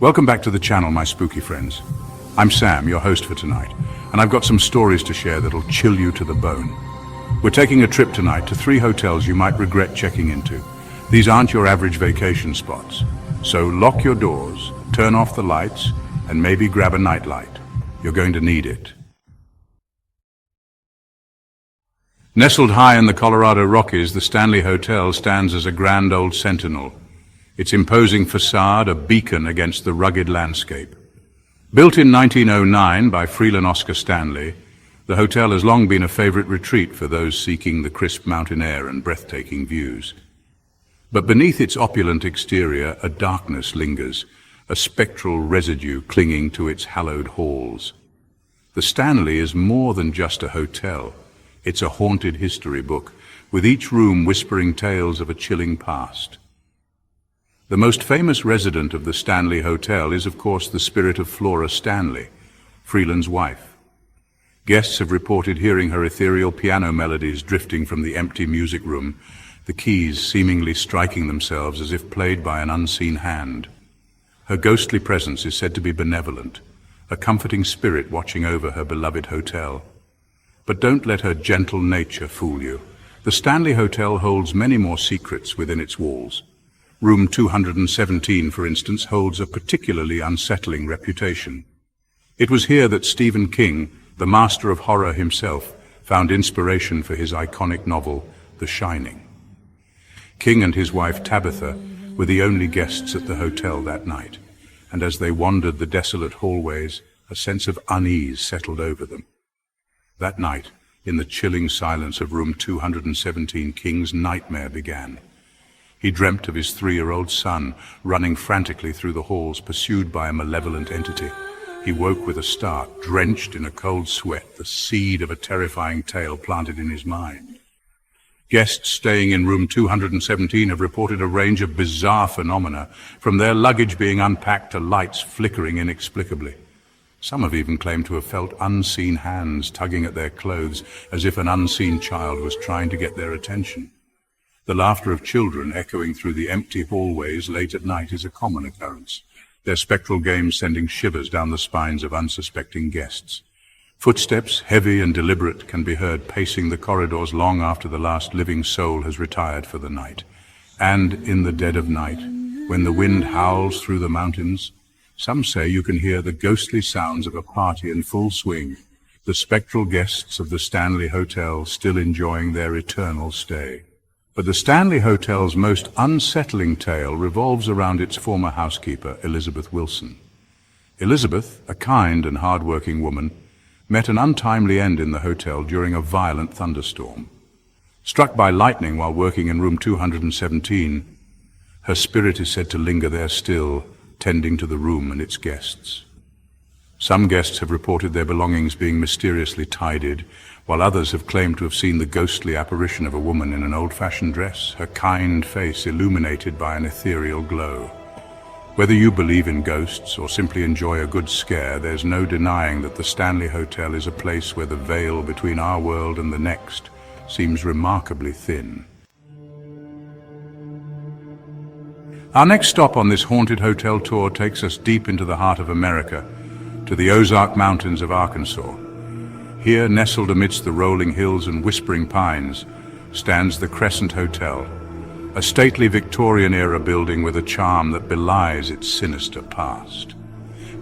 Welcome back to the channel, my spooky friends. I'm Sam, your host for tonight, and I've got some stories to share that'll chill you to the bone. We're taking a trip tonight to 3 hotels you might regret checking into. These aren't your average vacation spots. So lock your doors, turn off the lights, and maybe grab a nightlight. You're going to need it. Nestled high in the Colorado Rockies, the Stanley Hotel stands as a grand old sentinel, its imposing facade a beacon against the rugged landscape. Built in 1909 by Freeland Oscar Stanley, the hotel has long been a favorite retreat for those seeking the crisp mountain air and breathtaking views. But beneath its opulent exterior, a darkness lingers, a spectral residue clinging to its hallowed halls. The Stanley is more than just a hotel. It's a haunted history book, with each room whispering tales of a chilling past. The most famous resident of the Stanley Hotel is, of course, the spirit of Flora Stanley, Freeland's wife. Guests have reported hearing her ethereal piano melodies drifting from the empty music room, the keys seemingly striking themselves as if played by an unseen hand. Her ghostly presence is said to be benevolent, a comforting spirit watching over her beloved hotel. But don't let her gentle nature fool you. The Stanley Hotel holds many more secrets within its walls. Room 217, for instance, holds a particularly unsettling reputation. It was here that Stephen King, the master of horror himself, found inspiration for his iconic novel, The Shining. King and his wife Tabitha were the only guests at the hotel that night, and as they wandered the desolate hallways, a sense of unease settled over them. That night, in the chilling silence of room 217, King's nightmare began. He dreamt of his 3-year-old son running frantically through the halls, pursued by a malevolent entity. He woke with a start, drenched in a cold sweat, the seed of a terrifying tale planted in his mind. Guests staying in room 217 have reported a range of bizarre phenomena, from their luggage being unpacked to lights flickering inexplicably. Some have even claimed to have felt unseen hands tugging at their clothes, as if an unseen child was trying to get their attention. The laughter of children echoing through the empty hallways late at night is a common occurrence, their spectral games sending shivers down the spines of unsuspecting guests. Footsteps, heavy and deliberate, can be heard pacing the corridors long after the last living soul has retired for the night. And in the dead of night, when the wind howls through the mountains, some say you can hear the ghostly sounds of a party in full swing, the spectral guests of the Stanley Hotel still enjoying their eternal stay. But the Stanley Hotel's most unsettling tale revolves around its former housekeeper, Elizabeth Wilson. Elizabeth, a kind and hard-working woman, met an untimely end in the hotel during a violent thunderstorm. Struck by lightning while working in room 217, her spirit is said to linger there still, tending to the room and its guests. Some guests have reported their belongings being mysteriously tidied, while others have claimed to have seen the ghostly apparition of a woman in an old-fashioned dress, her kind face illuminated by an ethereal glow. Whether you believe in ghosts or simply enjoy a good scare, there's no denying that the Stanley Hotel is a place where the veil between our world and the next seems remarkably thin. Our next stop on this haunted hotel tour takes us deep into the heart of America, to the Ozark Mountains of Arkansas. Here, nestled amidst the rolling hills and whispering pines, stands the Crescent Hotel, a stately Victorian-era building with a charm that belies its sinister past.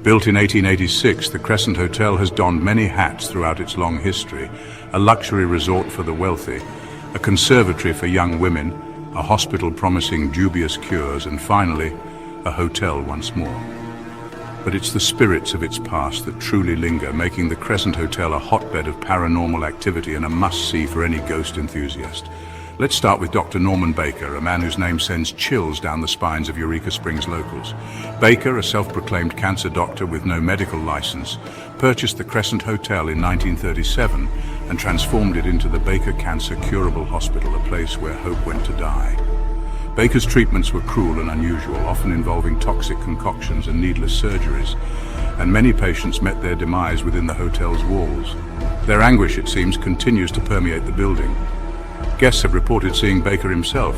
Built in 1886, the Crescent Hotel has donned many hats throughout its long history: a luxury resort for the wealthy, a conservatory for young women, a hospital promising dubious cures, and finally, a hotel once more. But it's the spirits of its past that truly linger, making the Crescent Hotel a hotbed of paranormal activity and a must-see for any ghost enthusiast. Let's start with Dr. Norman Baker, a man whose name sends chills down the spines of Eureka Springs locals. Baker, a self-proclaimed cancer doctor with no medical license, purchased the Crescent Hotel in 1937 and transformed it into the Baker Cancer Curable Hospital, a place where hope went to die. Baker's treatments were cruel and unusual, often involving toxic concoctions and needless surgeries, and many patients met their demise within the hotel's walls. Their anguish, it seems, continues to permeate the building. Guests have reported seeing Baker himself,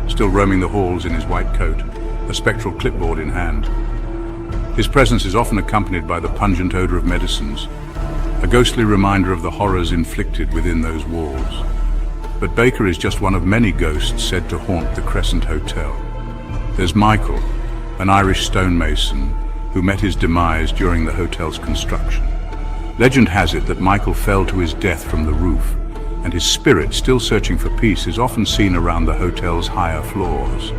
still roaming the halls in his white coat, a spectral clipboard in hand. His presence is often accompanied by the pungent odor of medicines, a ghostly reminder of the horrors inflicted within those walls. But Baker is just one of many ghosts said to haunt the Crescent Hotel. There's Michael, an Irish stonemason who met his demise during the hotel's construction. Legend has it that Michael fell to his death from the roof, and his spirit, still searching for peace, is often seen around the hotel's higher floors.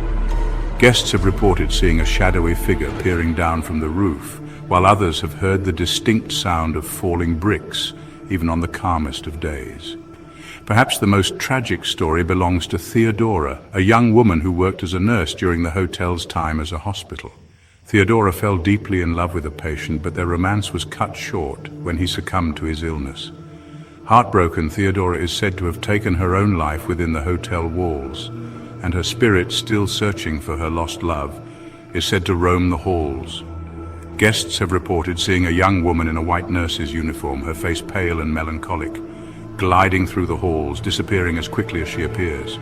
Guests have reported seeing a shadowy figure peering down from the roof, while others have heard the distinct sound of falling bricks, even on the calmest of days. Perhaps the most tragic story belongs to Theodora, a young woman who worked as a nurse during the hotel's time as a hospital. Theodora fell deeply in love with a patient, but their romance was cut short when he succumbed to his illness. Heartbroken, Theodora is said to have taken her own life within the hotel walls, and her spirit, still searching for her lost love, is said to roam the halls. Guests have reported seeing a young woman in a white nurse's uniform, her face pale and melancholic, gliding through the halls, disappearing as quickly as she appears.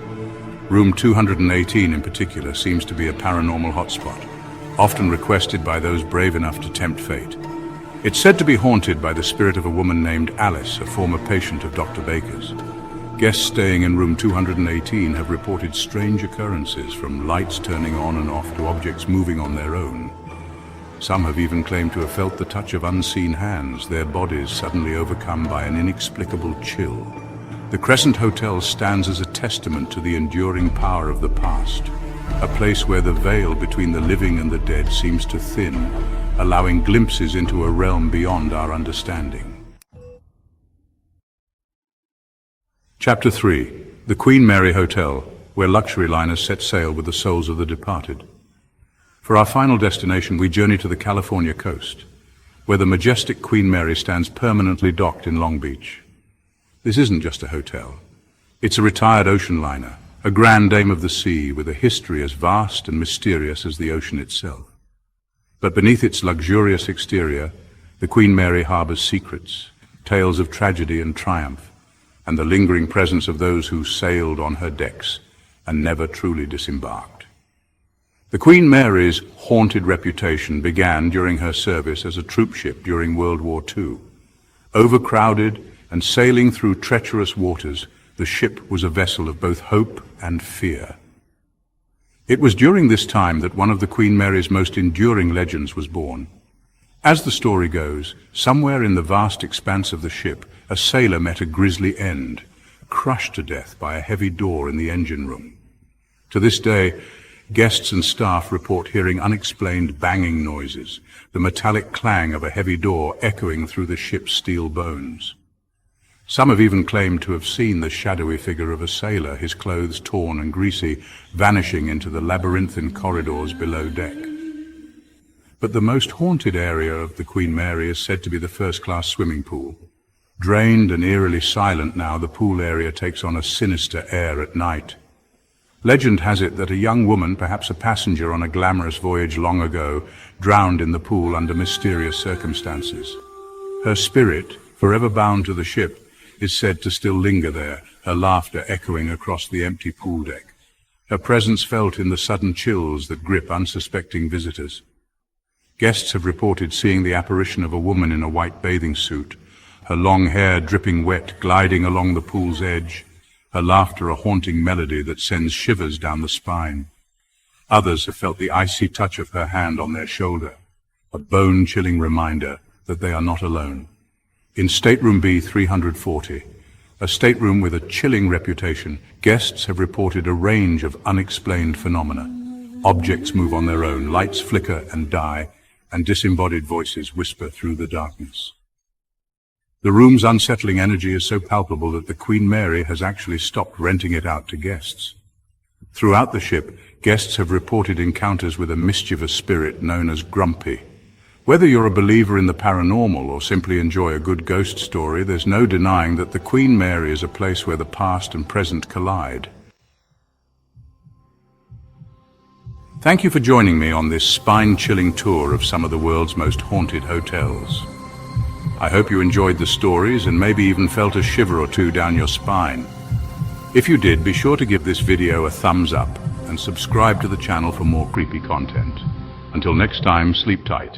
Room 218 in particular seems to be a paranormal hotspot, often requested by those brave enough to tempt fate. It's said to be haunted by the spirit of a woman named Alice, a former patient of Dr. Baker's. Guests staying in room 218 have reported strange occurrences, from lights turning on and off to objects moving on their own. Some have even claimed to have felt the touch of unseen hands, their bodies suddenly overcome by an inexplicable chill. The Crescent Hotel stands as a testament to the enduring power of the past, a place where the veil between the living and the dead seems to thin, allowing glimpses into a realm beyond our understanding. Chapter 3. The Queen Mary Hotel, where luxury liners set sail with the souls of the departed. For our final destination, we journey to the California coast, where the majestic Queen Mary stands permanently docked in Long Beach. This isn't just a hotel. It's a retired ocean liner, a grand dame of the sea with a history as vast and mysterious as the ocean itself. But beneath its luxurious exterior, the Queen Mary harbors secrets, tales of tragedy and triumph, and the lingering presence of those who sailed on her decks and never truly disembarked. The Queen Mary's haunted reputation began during her service as a troop ship during World War II. Overcrowded and sailing through treacherous waters, the ship was a vessel of both hope and fear. It was during this time that one of the Queen Mary's most enduring legends was born. As the story goes, somewhere in the vast expanse of the ship, a sailor met a grisly end, crushed to death by a heavy door in the engine room. To this day, guests and staff report hearing unexplained banging noises, the metallic clang of a heavy door echoing through the ship's steel bones. Some have even claimed to have seen the shadowy figure of a sailor, his clothes torn and greasy, vanishing into the labyrinthine corridors below deck. But the most haunted area of the Queen Mary is said to be the first-class swimming pool. Drained and eerily silent now, the pool area takes on a sinister air at night. Legend has it that a young woman, perhaps a passenger on a glamorous voyage long ago, drowned in the pool under mysterious circumstances. Her spirit, forever bound to the ship, is said to still linger there, her laughter echoing across the empty pool deck, her presence felt in the sudden chills that grip unsuspecting visitors. Guests have reported seeing the apparition of a woman in a white bathing suit, her long hair dripping wet, gliding along the pool's edge, her laughter a haunting melody that sends shivers down the spine. Others have felt the icy touch of her hand on their shoulder, a bone-chilling reminder that they are not alone. In Stateroom B 340, a stateroom with a chilling reputation, guests have reported a range of unexplained phenomena. Objects move on their own, lights flicker and die, and disembodied voices whisper through the darkness. The room's unsettling energy is so palpable that the Queen Mary has actually stopped renting it out to guests. Throughout the ship, guests have reported encounters with a mischievous spirit known as Grumpy. Whether you're a believer in the paranormal or simply enjoy a good ghost story, there's no denying that the Queen Mary is a place where the past and present collide. Thank you for joining me on this spine-chilling tour of some of the world's most haunted hotels. I hope you enjoyed the stories and maybe even felt a shiver or two down your spine. If you did, be sure to give this video a thumbs up and subscribe to the channel for more creepy content. Until next time, sleep tight.